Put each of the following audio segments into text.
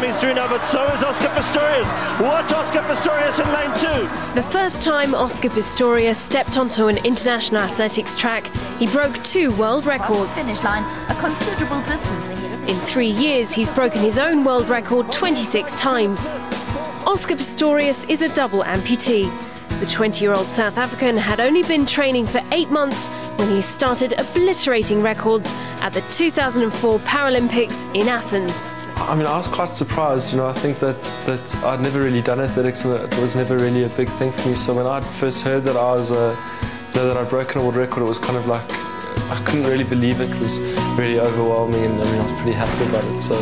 coming through now, but so is Oscar Pitorius. Watch Oscar Pitorius in lane 2. The first time Oscar Pitorius stepped onto an international athletics track, he broke 2 world records. Finish line, a considerable distance ahead of him. In 3 years, he's broken his own world record 26 times. Oscar Pitorius is a double amputee. The 20-year-old South African had only been training for 8 months when he started obliterating records at the 2004 Paralympics in Athens. I mean, I was quite surprised, I think that I'd never really done athletics and it was never really a big thing for me. So when I first heard that that I'd broken a world record, it was kind of like, I couldn't really believe it. It was really overwhelming and I was pretty happy about it. So.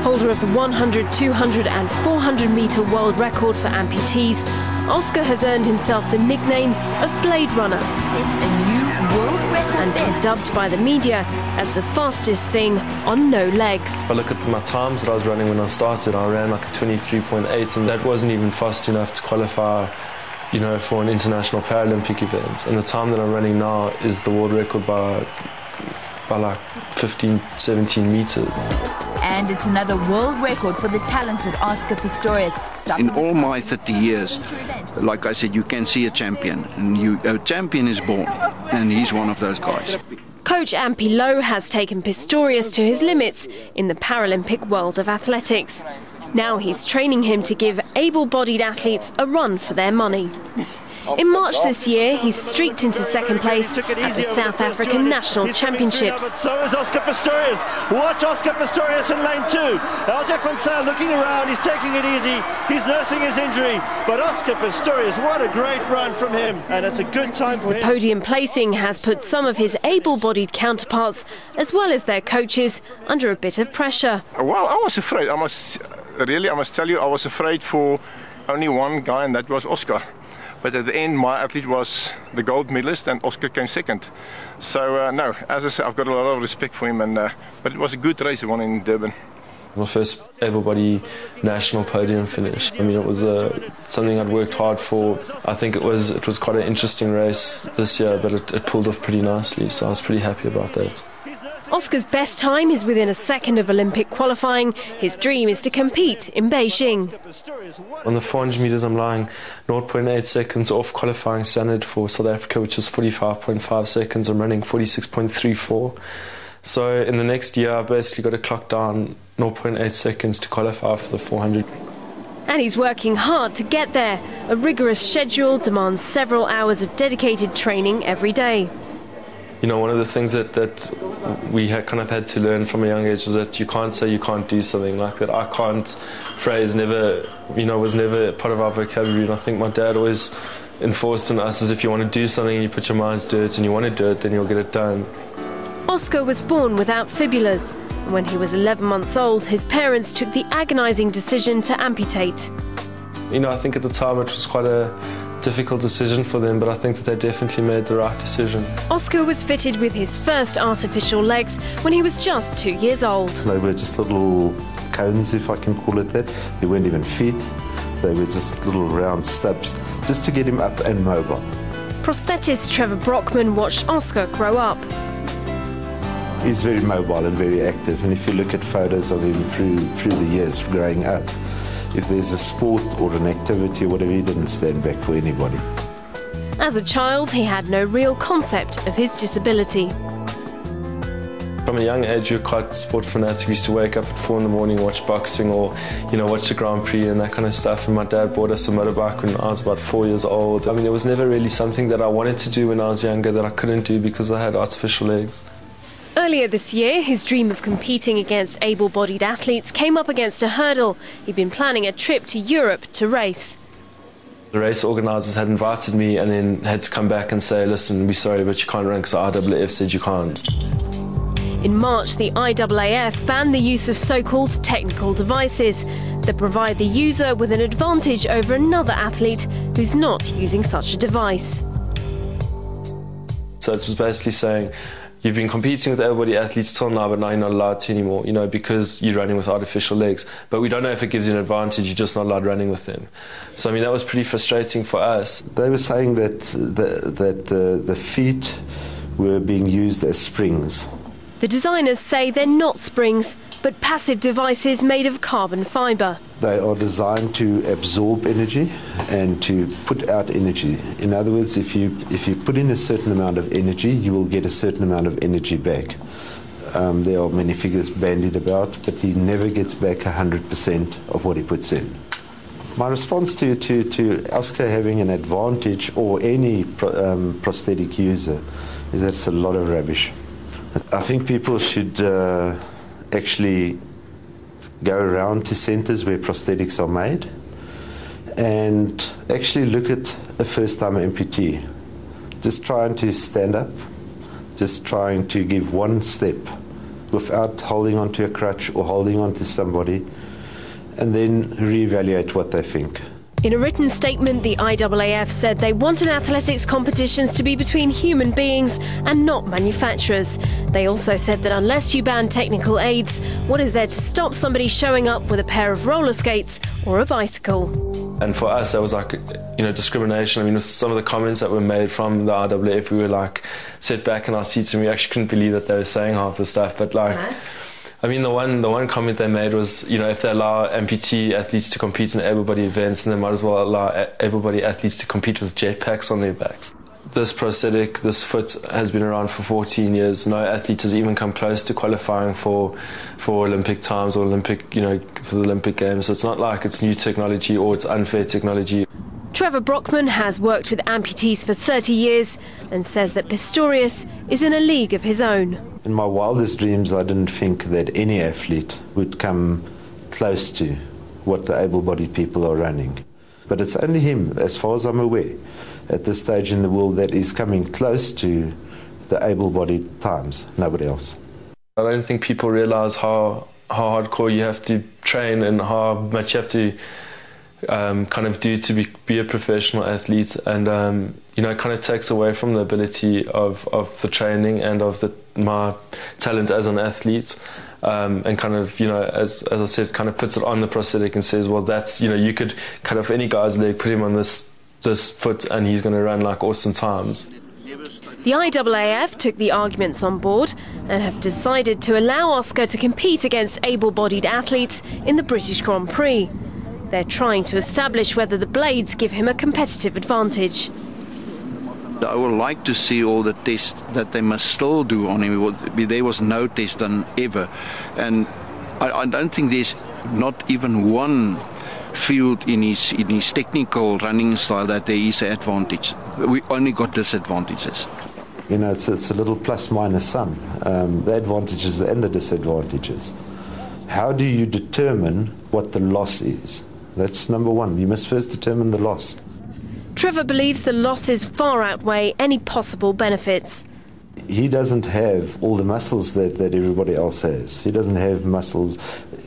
Holder of the 100, 200 and 400 metre world record for amputees, Oscar has earned himself the nickname of Blade Runner. Sets a new world record and is dubbed by the media as the fastest thing on no legs. If I look at my times that I was running when I started, I ran like a 23.8 and that wasn't even fast enough to qualify for an international Paralympic event. And the time that I'm running now is the world record by like 15, 17 metres. And it's another world record for the talented Oscar Pitorius. In all my 30 years, like I said, you can see a champion. And a champion is born, and he's one of those guys. Coach Ampi Lowe has taken Pitorius to his limits in the Paralympic world of athletics. Now he's training him to give able-bodied athletes a run for their money. In March this year, he streaked into second place at the South African National Championships. So is Oscar Pitorius. Watch Oscar Pitorius in lane 2. Alje Fonsail looking around, he's taking it easy, he's nursing his injury. But Oscar Pitorius, what a great run from him, and it's a good time for him. The podium placing has put some of his able-bodied counterparts, as well as their coaches, under a bit of pressure. Well, I was afraid. I must tell you, I was afraid for only one guy, and that was Oscar. But at the end, my athlete was the gold medalist and Oscar came second. So, no, as I said, I've got a lot of respect for him. But it was a good race, the one in Durban. My first able-body national podium finish. I mean, it was something I'd worked hard for. I think it was quite an interesting race this year, but it pulled off pretty nicely, so I was pretty happy about that. Oscar's best time is within a second of Olympic qualifying. His dream is to compete in Beijing. On the 400 metres, I'm lying 0.8 seconds off qualifying standard for South Africa, which is 45.5 seconds. I'm running 46.34. So in the next year, I've basically got to clock down 0.8 seconds to qualify for the 400. And he's working hard to get there. A rigorous schedule demands several hours of dedicated training every day. One of the things that we kind of had to learn from a young age is that you can't say you can't do something. Like that I can't phrase was never part of our vocabulary. And I think my dad always enforced on us is if you want to do something and you put your mind to it and you want to do it, then you'll get it done. Oscar was born without fibulas. And when he was 11 months old, his parents took the agonising decision to amputate. I think at the time it was quite a difficult decision for them, but I think that they definitely made the right decision. Oscar was fitted with his first artificial legs when he was just 2 years old. They were just little cones, if I can call it that. They weren't even feet. They were just little round stubs, just to get him up and mobile. Prosthetist Trevor Brockman watched Oscar grow up. He's very mobile and very active, and if you look at photos of him through the years growing up, if there's a sport or an activity or whatever, he didn't stand back for anybody. As a child, he had no real concept of his disability. From a young age, you're quite sport fanatic. We used to wake up at 4 in the morning, watch boxing or, watch the Grand Prix and that kind of stuff. And my dad bought us a motorbike when I was about 4 years old. I mean, it was never really something that I wanted to do when I was younger that I couldn't do because I had artificial legs. Earlier this year, his dream of competing against able-bodied athletes came up against a hurdle. He'd been planning a trip to Europe to race. The race organisers had invited me and then had to come back and say, listen, we're sorry, but you can't run because the IAAF said you can't. In March, the IAAF banned the use of so-called technical devices that provide the user with an advantage over another athlete who's not using such a device. So it was basically saying, you've been competing with able-bodied athletes till now, but now you're not allowed to anymore, because you're running with artificial legs. But we don't know if it gives you an advantage, you're just not allowed running with them. So, I mean, that was pretty frustrating for us. They were saying that the feet were being used as springs. The designers say they're not springs, but passive devices made of carbon fibre. They are designed to absorb energy and to put out energy. In other words, if you put in a certain amount of energy, you will get a certain amount of energy back. There are many figures bandied about, but he never gets back 100% of what he puts in. My response to Oscar having an advantage, or any prosthetic user, is that it's a lot of rubbish. I think people should actually go around to centres where prosthetics are made and actually look at a first-time amputee. Just trying to stand up, just trying to give one step without holding onto a crutch or holding onto somebody, and then reevaluate what they think. In a written statement, the IAAF said they wanted athletics competitions to be between human beings and not manufacturers. They also said that unless you ban technical aids, what is there to stop somebody showing up with a pair of roller skates or a bicycle? And for us, that was like, discrimination. I mean, with some of the comments that were made from the IAAF, we were like, sit back in our seats and we actually couldn't believe that they were saying half the stuff. But I mean, the one comment they made was, if they allow amputee athletes to compete in able-bodied events, then they might as well allow able-bodied athletes to compete with jetpacks on their backs. This prosthetic, this foot, has been around for 14 years. No athlete has even come close to qualifying for Olympic times or for the Olympic Games. So it's not like it's new technology or it's unfair technology. Trevor Brockman has worked with amputees for 30 years and says that Pitorius is in a league of his own. In my wildest dreams, I didn't think that any athlete would come close to what the able-bodied people are running. But it's only him, as far as I'm aware, at this stage in the world that is coming close to the able-bodied times. Nobody else. I don't think people realise how hardcore you have to train and how much you have to kind of do to be a professional athlete, and it kind of takes away from the ability of the training and of my talent as an athlete, and kind of as I said, kind of puts it on the prosthetic and says, well, that's you could cut off any guy's leg, put him on this foot, and he's going to run like awesome times. The IAAF took the arguments on board and have decided to allow Oscar to compete against able-bodied athletes in the British Grand Prix. They're trying to establish whether the blades give him a competitive advantage. I would like to see all the tests that they must still do on him. There was no test done ever. And I don't think there's not even one field in his technical running style that there is an advantage. We only got disadvantages. It's a little plus-minus sum, the advantages and the disadvantages. How do you determine what the loss is? That's number one. You must first determine the loss. Trevor believes the losses far outweigh any possible benefits. He doesn't have all the muscles that everybody else has. He doesn't have muscles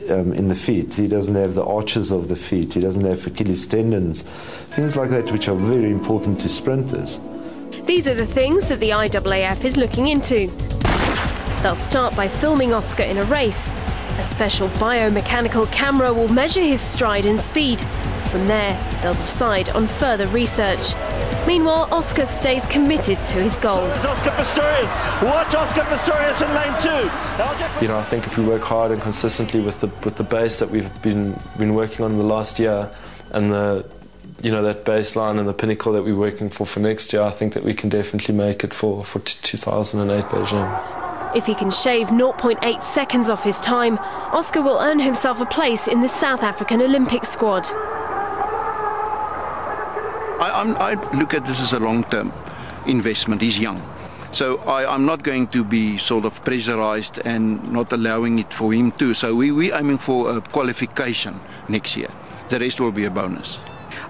in the feet. He doesn't have the arches of the feet. He doesn't have Achilles tendons, things like that, which are very important to sprinters. These are the things that the IAAF is looking into. They'll start by filming Oscar in a race. A special biomechanical camera will measure his stride and speed. From there, they'll decide on further research. Meanwhile, Oscar stays committed to his goals. Oscar Pistorius. Watch Oscar Pistorius in lane 2. I think if we work hard and consistently with the base that we've been working on the last year, and that baseline and the pinnacle that we're working for next year, I think that we can definitely make it for 2008 Beijing. If he can shave 0.8 seconds off his time, Oscar will earn himself a place in the South African Olympic squad. I look at this as a long-term investment. He's young. So I'm not going to be sort of pressurized and not allowing it for him too. So we're aiming for a qualification next year. The rest will be a bonus.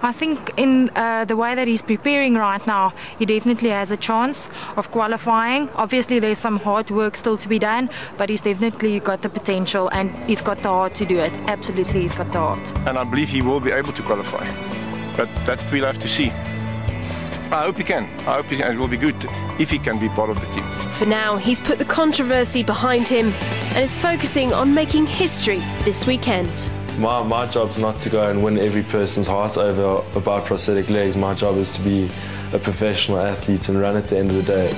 I think in the way that he's preparing right now, he definitely has a chance of qualifying. Obviously there's some hard work still to be done, but he's definitely got the potential and he's got the heart to do it. Absolutely, he's got the heart. And I believe he will be able to qualify, but that we'll have to see. I hope he can. I hope it will be good if he can be part of the team. For now, he's put the controversy behind him and is focusing on making history this weekend. My job's not to go and win every person's heart about prosthetic legs. My job is to be a professional athlete and run at the end of the day.